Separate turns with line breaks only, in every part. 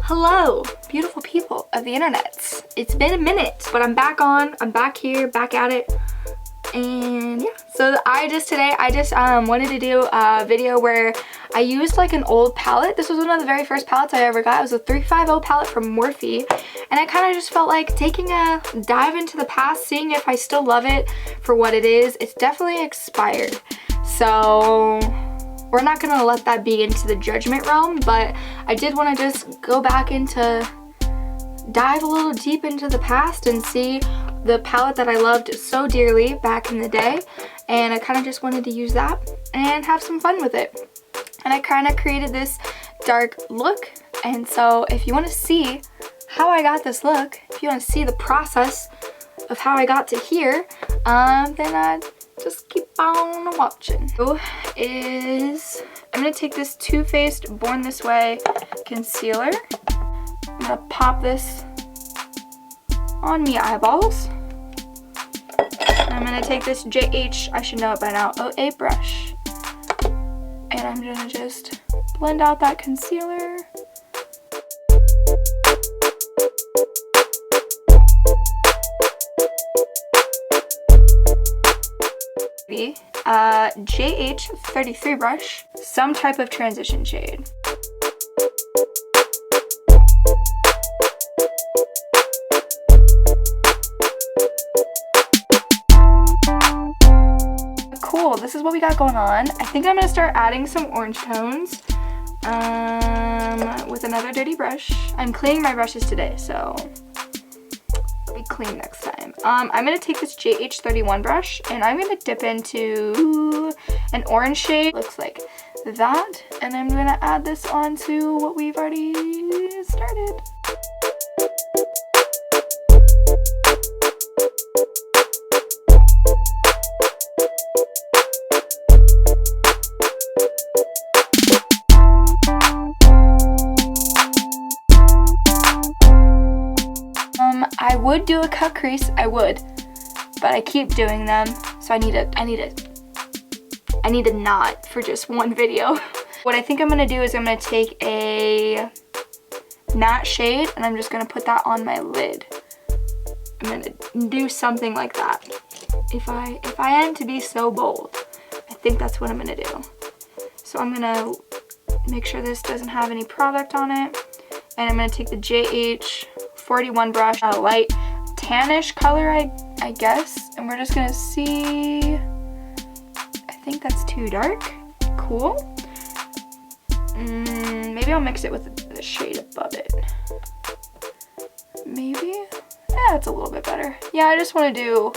Hello, beautiful people of the internet. It's been a minute, but I'm back here, back at it. And yeah, so I just wanted to do a video where I used like an old palette. This was one of the very first palettes I ever got. It was a 350 palette from Morphe, and I kind of just felt like taking a dive into the past, seeing if I still love it for what it is. It's definitely expired, so we're not gonna let that be into the judgment realm, but I did want to just go back dive a little deep into the past and see the palette that I loved so dearly back in the day, and I kind of just wanted to use that and have some fun with it. And I kind of created this dark look, and so if you want to see how I got this look, if you want to see the process of how I got to here, then just keep on watching. I'm gonna take this Too Faced Born This Way concealer. I'm gonna pop this on me eyeballs. I'm gonna take this I should know it by now, 08 brush, and I'm gonna just blend out that concealer. JH33 brush, some type of transition shade. Cool, this is what we got going on. I think I'm gonna start adding some orange tones with another dirty brush. I'm cleaning my brushes today, so I'll be clean next time. I'm gonna take this JH31 brush and I'm gonna dip into an orange shade, looks like that, and I'm gonna add this onto what we've already started. I would do a cut crease, I would, but I keep doing them, so I need a knot for just one video. What I think I'm gonna do is I'm gonna take a matte shade and I'm just gonna put that on my lid. I'm gonna do something like that. If I am to be so bold, I think that's what I'm gonna do. So I'm gonna make sure this doesn't have any product on it, and I'm gonna take the JH41 brush, a light tannish color, I guess, and we're just gonna see. I think that's too dark. Cool. Maybe I'll mix it with the shade above it. Maybe. Yeah, it's a little bit better. Yeah, I just want to do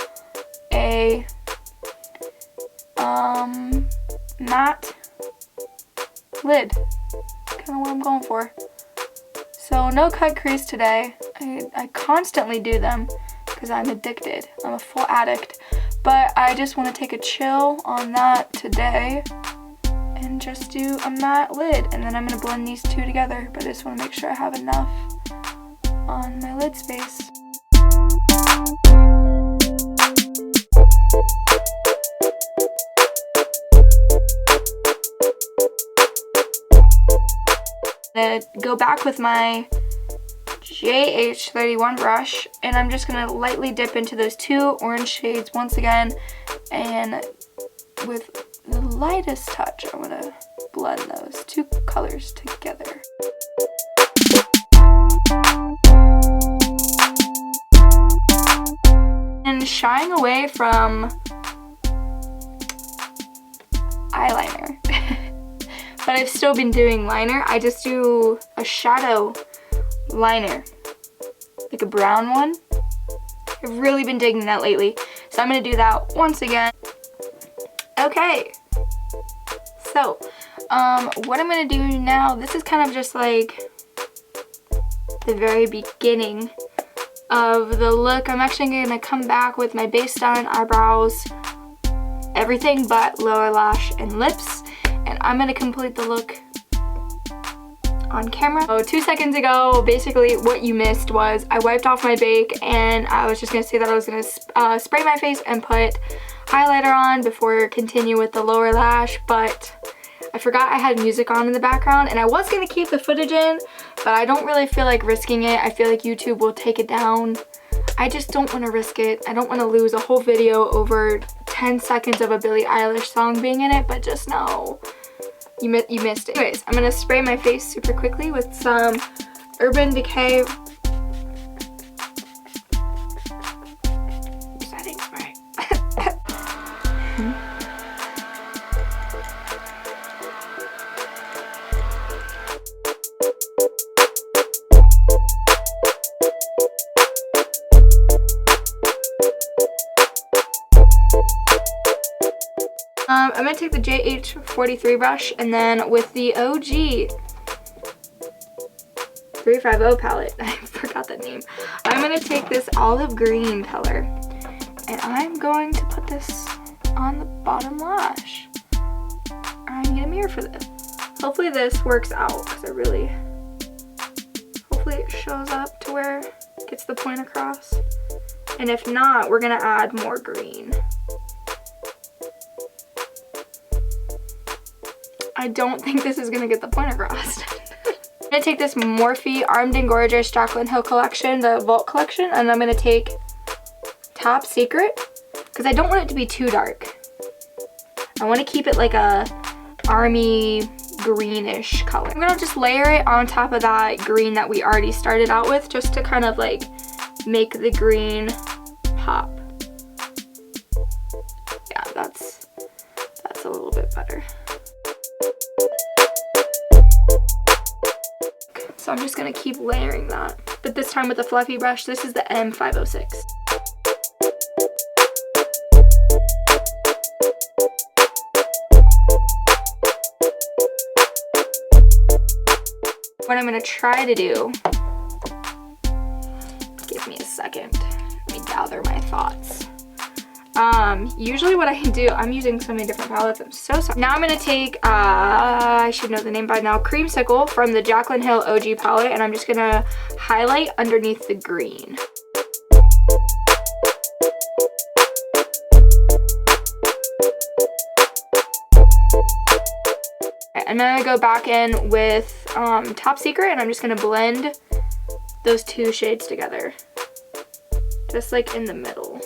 a matte lid. Kind of what I'm going for. So no cut crease today. I constantly do them because I'm addicted. I'm a full addict. But I just want to take a chill on that today and just do a matte lid. And then I'm going to blend these two together. But I just want to make sure I have enough on my lid space. I'm gonna go back with my JH31 brush, and I'm just gonna lightly dip into those two orange shades once again, and with the lightest touch I want to blend those two colors together. And shying away from eyeliner. But I've still been doing liner. I just do a shadow liner, like a brown one. I've really been digging that lately, so I'm gonna do that once again. Okay, so what I'm gonna do now, this is kind of just like the very beginning of the look. I'm actually gonna come back with my base done, eyebrows, everything but lower lash and lips. And I'm gonna complete the look on camera. So 2 seconds ago, basically what you missed was I wiped off my bake, and I was just gonna say that I was gonna spray my face and put highlighter on before continue with the lower lash, but I forgot I had music on in the background, and I was gonna keep the footage in, but I don't really feel like risking it. I feel like YouTube will take it down. I just don't want to risk it. I don't want to lose a whole video over 10 seconds of a Billie Eilish song being in it, but just know you missed it. Anyways, I'm gonna spray my face super quickly with some Urban Decay setting spray. I'm gonna take the JH43 brush, and then with the OG 350 palette, I forgot that name, I'm gonna take this olive green color, and I'm going to put this on the bottom lash. I'm gonna get a mirror for this. Hopefully this works out, because hopefully it shows up to where it gets the point across. And if not, we're gonna add more green. I don't think this is gonna get the point across. I'm gonna take this Morphe Armed and Gorgeous Jaclyn Hill collection, the Vault collection, and I'm gonna take Top Secret, because I don't want it to be too dark. I want to keep it like a army greenish color. I'm gonna just layer it on top of that green that we already started out with, just to kind of like make the green pop. Yeah, that's a little bit better. So I'm just gonna keep layering that, but this time with a fluffy brush. This is the M506. What I'm gonna try to do, give me a second, let me gather my thoughts. Usually what I do, I'm using so many different palettes, I'm so sorry. Now I'm gonna take, I should know the name by now, Creamsicle from the Jaclyn Hill OG palette, and I'm just gonna highlight underneath the green. I'm gonna go back in with Top Secret, and I'm just gonna blend those two shades together, just like in the middle.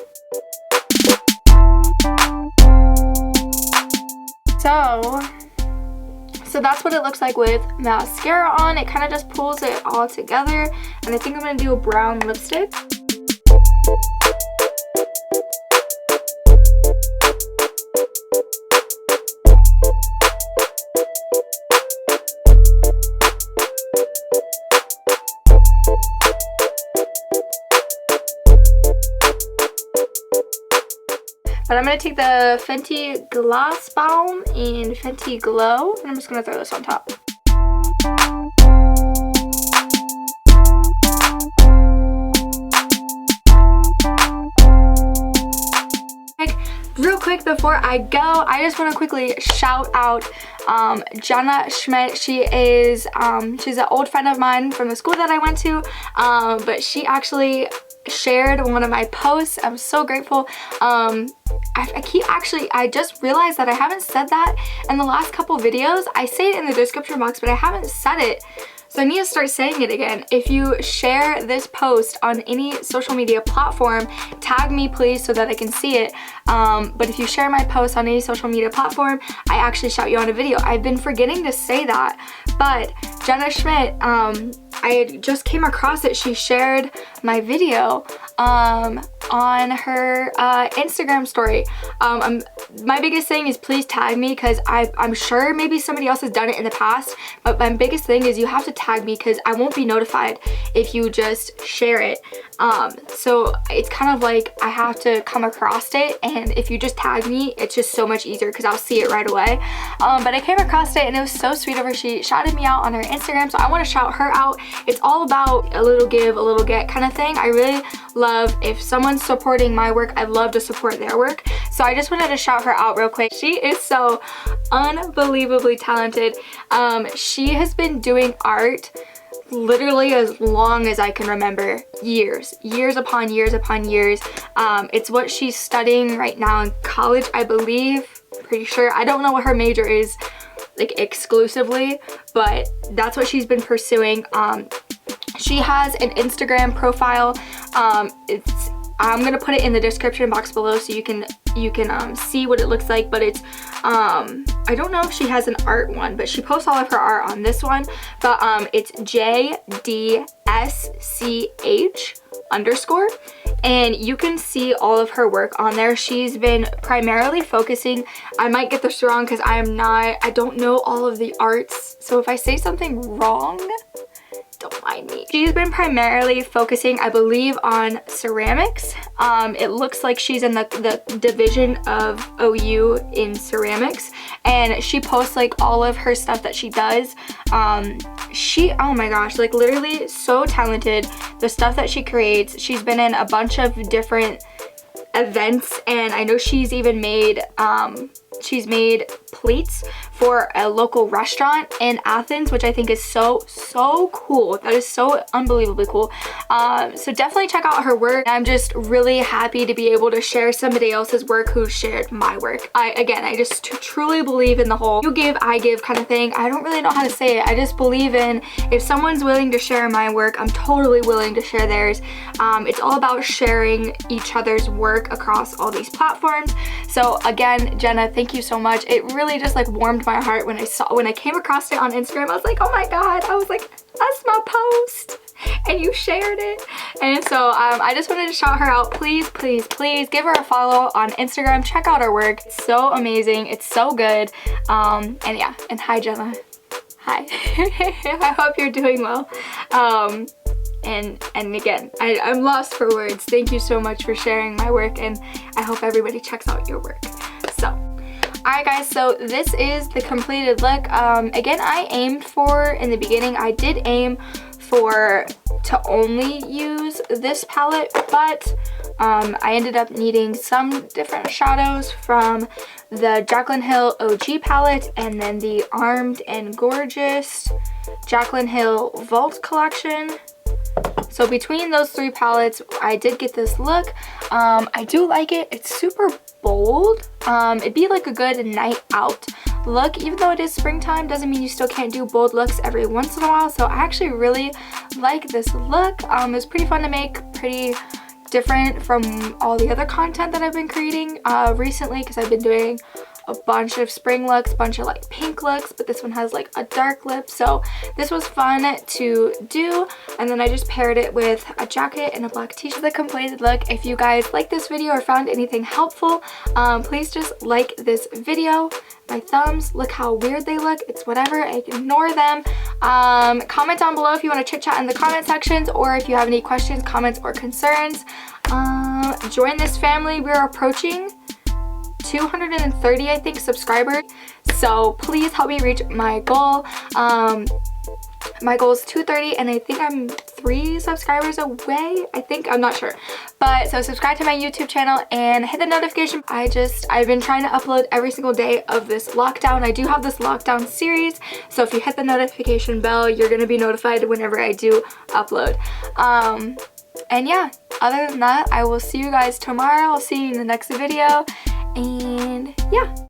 So that's what it looks like with mascara on. It kind of just pulls it all together, and I think I'm gonna do a brown lipstick. But I'm going to take the Fenty Gloss Balm and Fenty Glow, and I'm just going to throw this on top. Real quick before I go, I just want to quickly shout out Jenna SCHMIDT. She is she's an old friend of mine from the school that I went to, but she actually shared one of my posts. I'm so grateful. I just realized that I haven't said that in the last couple videos. I say it in the description box, but I haven't said it. So I need to start saying it again. If you share this post on any social media platform, tag me please so that I can see it. But if you share my post on any social media platform, I actually shout you on a video. I've been forgetting to say that, but Jenna SCHMIDT, I just came across it. She shared my video on her Instagram story. My biggest thing is please tag me, because I'm sure maybe somebody else has done it in the past, but my biggest thing is you have to tag me, because I won't be notified if you just share it. So it's kind of like I have to come across it, and if you just tag me, it's just so much easier because I'll see it right away. But I came across it and it was so sweet of her. She shouted me out on her Instagram, so I want to shout her out. It's all about a little give, a little get kind of thing. I really love if someone's supporting my work, I love to support their work. So I just wanted to shout her out real quick. She is so unbelievably talented. She has been doing art literally as long as I can remember. Years upon years upon years. It's what she's studying right now in college, I believe. Pretty sure. I don't know what her major is. like exclusively, but that's what she's been pursuing. She has an Instagram profile. I'm gonna put it in the description box below so you can see what it looks like, but it's I don't know if she has an art one, but she posts all of her art on this one, but it's JDSCH_, and you can see all of her work on there. She's been primarily focusing, I might get this wrong because I don't know all of the arts, so if I say something wrong, don't mind me. She's been primarily focusing, I believe, on ceramics. It looks like she's in the division of OU in ceramics, and she posts like all of her stuff that she does. Oh my gosh, like literally so talented. The stuff that she creates, she's been in a bunch of different events, and I know she's even made plates for a local restaurant in Athens, which I think is so cool. That is so unbelievably cool. So definitely check out her work. I'm just really happy to be able to share somebody else's work who shared my work. I just truly believe in the whole you give, I give kind of thing. I don't really know how to say it. I just believe in, if someone's willing to share my work, I'm totally willing to share theirs. It's all about sharing each other's work across all these platforms. So again, Jenna, thank you so much. It really just like warmed my heart when I came across it on Instagram. I was like, oh my god, I was like, that's my post and you shared it. And so I just wanted to shout her out. Please give her a follow on Instagram. Check out her work. It's so amazing. It's so good. And yeah, and hi Jenna. Hi. I hope you're doing well. And again, I'm lost for words. Thank you so much for sharing my work, and I hope everybody checks out your work. So alright guys, so this is the completed look. Again, I aimed for, in the beginning, I did aim for to only use this palette, but I ended up needing some different shadows from the Jaclyn Hill OG palette, and then the Armed and Gorgeous Jaclyn Hill Vault collection. So between those three palettes, I did get this look. I do like it. It's super bold. It'd be like a good night out look. Even though it is springtime, doesn't mean you still can't do bold looks every once in a while. So I actually really like this look. It was pretty fun to make, pretty different from all the other content that I've been creating recently, because I've been doing a bunch of spring looks, bunch of like pink looks, but this one has like a dark lip, so this was fun to do. And then I just paired it with a jacket and a black t-shirt. The completed look. If you guys like this video or found anything helpful, please just like this video. My thumbs, look how weird they look. It's whatever, ignore them. Comment down below if you want to chit chat in the comment sections, or if you have any questions, comments, or concerns. Join this family. We're approaching 230, I think, subscribers, so please help me reach my goal. My goal is 230, and I think I'm 3 subscribers away. I'm not sure, but so subscribe to my YouTube channel and hit the notification. I've been trying to upload every single day of this lockdown. I do have this lockdown series, so if you hit the notification bell, you're gonna be notified whenever I do upload. And yeah, other than that, I will see you guys tomorrow. I'll see you in the next video. And yeah.